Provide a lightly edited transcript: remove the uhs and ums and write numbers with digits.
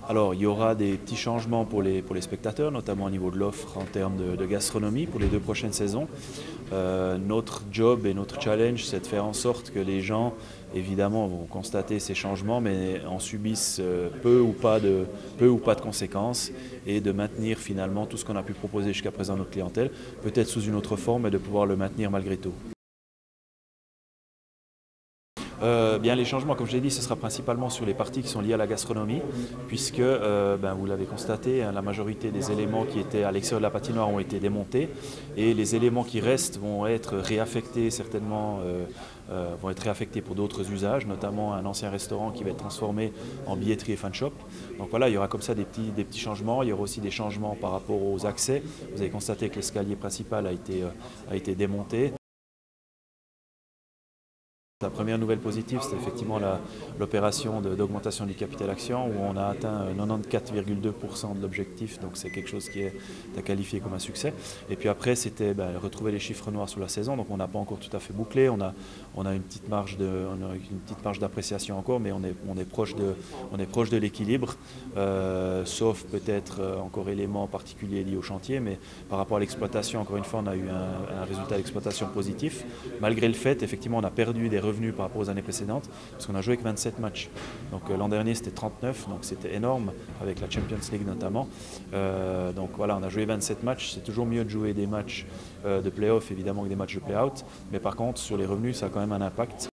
Alors, il y aura des petits changements pour les spectateurs, notamment au niveau de l'offre en termes de gastronomie pour les 2 prochaines saisons. Notre job et notre challenge, c'est de faire en sorte que les gens, évidemment, vont constater ces changements, mais en subissent peu ou pas de conséquences, et de maintenir finalement tout ce qu'on a pu proposer jusqu'à présent à notre clientèle, peut-être sous une autre forme, mais de pouvoir le maintenir malgré tout. Bien, les changements, comme je l'ai dit, ce sera principalement sur les parties qui sont liées à la gastronomie, puisque, vous l'avez constaté, hein, la majorité des éléments qui étaient à l'extérieur de la patinoire ont été démontés, et les éléments qui restent vont être réaffectés certainement, vont être réaffectés pour d'autres usages, notamment un ancien restaurant qui va être transformé en billetterie et fan shop. Donc voilà, il y aura comme ça des petits changements. Il y aura aussi des changements par rapport aux accès. Vous avez constaté que l'escalier principal a été démonté. La première nouvelle positive, c'est effectivement l'opération d'augmentation du capital action, où on a atteint 94,2% de l'objectif, donc c'est quelque chose qui est à qualifier comme un succès. Et puis après, c'était retrouver les chiffres noirs sur la saison, donc on n'a pas encore tout à fait bouclé, on a une petite marge d'appréciation encore, mais on est proche de l'équilibre, sauf peut-être encore éléments particuliers liés au chantier, mais par rapport à l'exploitation, encore une fois, on a eu un résultat d'exploitation positif, malgré le fait, effectivement, on a perdu des revenus par rapport aux années précédentes, parce qu'on a joué avec 27 matchs. Donc l'an dernier c'était 39, donc c'était énorme, avec la Champions League notamment. Donc voilà, on a joué 27 matchs, c'est toujours mieux de jouer des matchs de play-off évidemment que des matchs de play-out, mais par contre sur les revenus ça a quand même un impact.